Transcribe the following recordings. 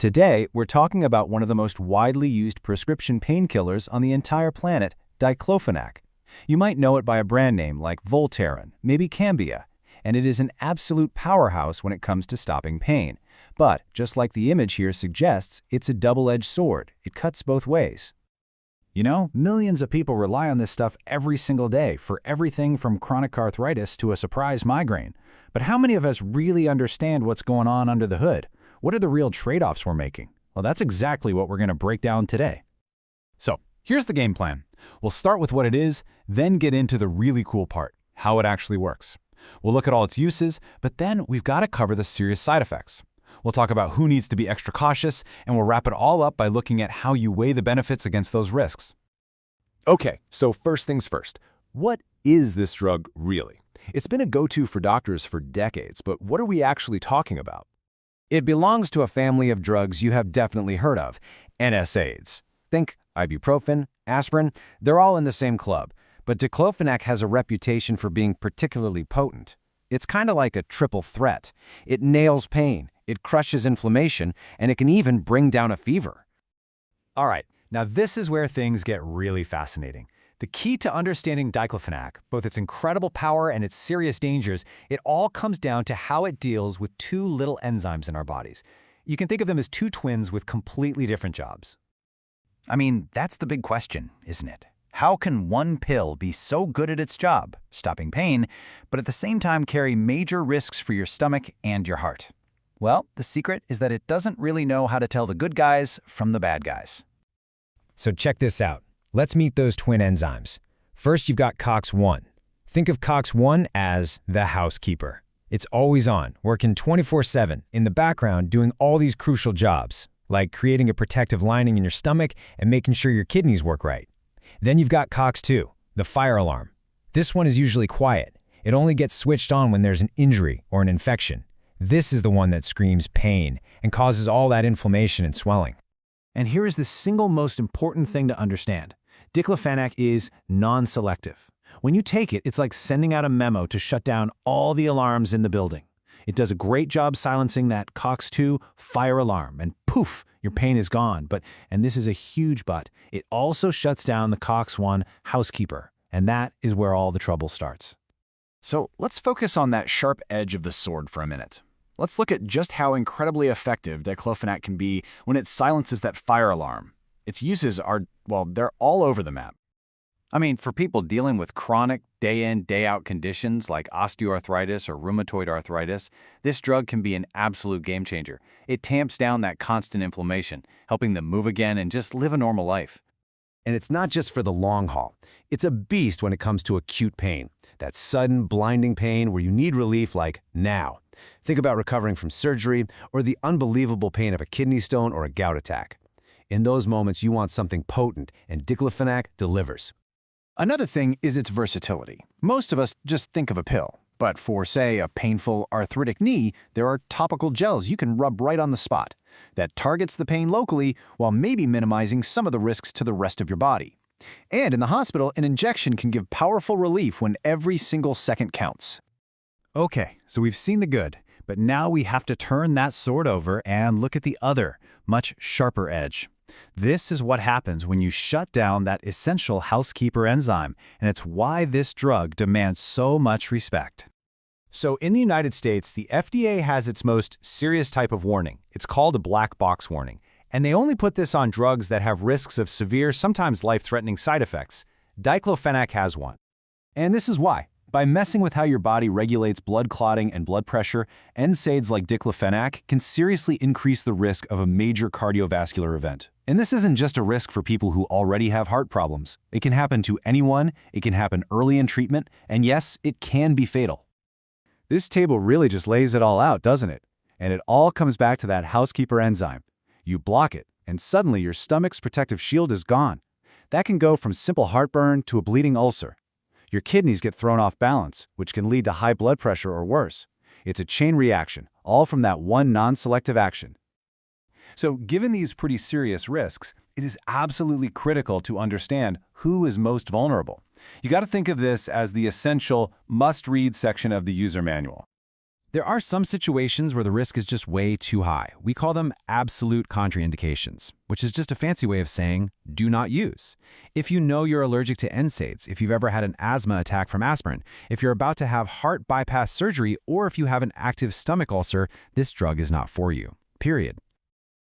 Today, we're talking about one of the most widely used prescription painkillers on the entire planet, Diclofenac. You might know it by a brand name like Voltaren, maybe Cambia, and it is an absolute powerhouse when it comes to stopping pain. But, just like the image here suggests, it's a double-edged sword. It cuts both ways. You know, millions of people rely on this stuff every single day for everything from chronic arthritis to a surprise migraine. But how many of us really understand what's going on under the hood? What are the real trade-offs we're making? Well, that's exactly what we're going to break down today. So, here's the game plan. We'll start with what it is, then get into the really cool part, how it actually works. We'll look at all its uses, but then we've got to cover the serious side effects. We'll talk about who needs to be extra cautious, and we'll wrap it all up by looking at how you weigh the benefits against those risks. Okay, so first things first. What is this drug really? It's been a go-to for doctors for decades, but what are we actually talking about? It belongs to a family of drugs you have definitely heard of, NSAIDs. Think ibuprofen, aspirin, they're all in the same club. But Diclofenac has a reputation for being particularly potent. It's kind of like a triple threat. It nails pain, it crushes inflammation, and it can even bring down a fever. All right, now this is where things get really fascinating. The key to understanding Diclofenac, both its incredible power and its serious dangers, it all comes down to how it deals with two little enzymes in our bodies. You can think of them as two twins with completely different jobs. I mean, that's the big question, isn't it? How can one pill be so good at its job, stopping pain, but at the same time carry major risks for your stomach and your heart? Well, the secret is that it doesn't really know how to tell the good guys from the bad guys. So check this out. Let's meet those twin enzymes. First, you've got COX-1. Think of COX-1 as the housekeeper. It's always on, working 24/7 in the background doing all these crucial jobs, like creating a protective lining in your stomach and making sure your kidneys work right. Then you've got COX-2, the fire alarm. This one is usually quiet. It only gets switched on when there's an injury or an infection. This is the one that screams pain and causes all that inflammation and swelling. And here is the single most important thing to understand. Diclofenac is non-selective. When you take it, it's like sending out a memo to shut down all the alarms in the building. It does a great job silencing that COX-2 fire alarm, and poof, your pain is gone. But, and this is a huge but, it also shuts down the COX-1 housekeeper, and that is where all the trouble starts. So let's focus on that sharp edge of the sword for a minute. Let's look at just how incredibly effective Diclofenac can be when it silences that fire alarm. Its uses are, well, they're all over the map. I mean, for people dealing with chronic, day-in, day-out conditions like osteoarthritis or rheumatoid arthritis, this drug can be an absolute game-changer. It tamps down that constant inflammation, helping them move again and just live a normal life. And it's not just for the long haul. It's a beast when it comes to acute pain. That sudden, blinding pain where you need relief like now. Think about recovering from surgery or the unbelievable pain of a kidney stone or a gout attack. In those moments, you want something potent, and Diclofenac delivers. Another thing is its versatility. Most of us just think of a pill, but for, say, a painful arthritic knee, there are topical gels you can rub right on the spot. That targets the pain locally while maybe minimizing some of the risks to the rest of your body. And in the hospital, an injection can give powerful relief when every single second counts. Okay, so we've seen the good, but now we have to turn that sword over and look at the other, much sharper edge. This is what happens when you shut down that essential housekeeper enzyme, and it's why this drug demands so much respect. So in the United States, the FDA has its most serious type of warning. It's called a black box warning. And they only put this on drugs that have risks of severe, sometimes life-threatening side effects. Diclofenac has one. And this is why. By messing with how your body regulates blood clotting and blood pressure, NSAIDs like Diclofenac can seriously increase the risk of a major cardiovascular event. And this isn't just a risk for people who already have heart problems. It can happen to anyone, it can happen early in treatment, and yes, it can be fatal. This table really just lays it all out, doesn't it? And it all comes back to that housekeeper enzyme. You block it, and suddenly your stomach's protective shield is gone. That can go from simple heartburn to a bleeding ulcer. Your kidneys get thrown off balance, which can lead to high blood pressure or worse. It's a chain reaction, all from that one non-selective action. So given these pretty serious risks, it is absolutely critical to understand who is most vulnerable. You got to think of this as the essential must-read section of the user manual. There are some situations where the risk is just way too high. We call them absolute contraindications, which is just a fancy way of saying do not use. If you know you're allergic to NSAIDs, if you've ever had an asthma attack from aspirin, if you're about to have heart bypass surgery, or if you have an active stomach ulcer, this drug is not for you. Period.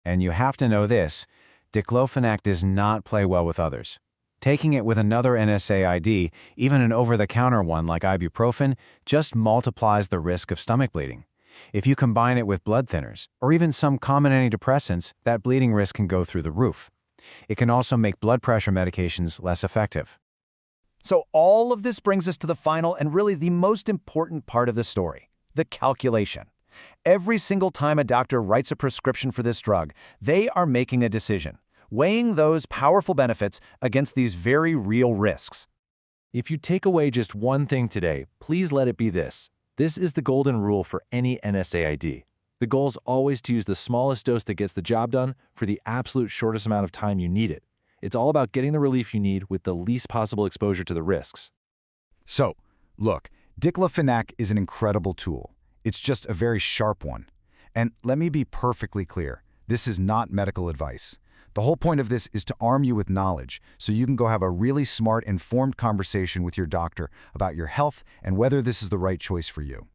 And you have to know this, Diclofenac does not play well with others. Taking it with another NSAID, even an over-the-counter one like ibuprofen, just multiplies the risk of stomach bleeding. If you combine it with blood thinners, or even some common antidepressants, that bleeding risk can go through the roof. It can also make blood pressure medications less effective. So all of this brings us to the final and really the most important part of the story, the calculation. Every single time a doctor writes a prescription for this drug, they are making a decision, weighing those powerful benefits against these very real risks. If you take away just one thing today, please let it be this. This is the golden rule for any NSAID. The goal is always to use the smallest dose that gets the job done for the absolute shortest amount of time you need it. It's all about getting the relief you need with the least possible exposure to the risks. So, look, Diclofenac is an incredible tool. It's just a very sharp one. And let me be perfectly clear, this is not medical advice. The whole point of this is to arm you with knowledge so you can go have a really smart, informed conversation with your doctor about your health and whether this is the right choice for you.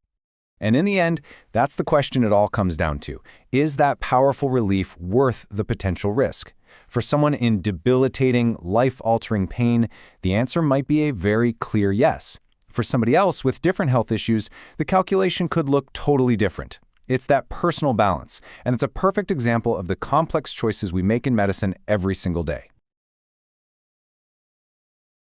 And in the end, that's the question it all comes down to. Is that powerful relief worth the potential risk? For someone in debilitating, life-altering pain, the answer might be a very clear yes. For somebody else with different health issues, the calculation could look totally different. It's that personal balance, and it's a perfect example of the complex choices we make in medicine every single day.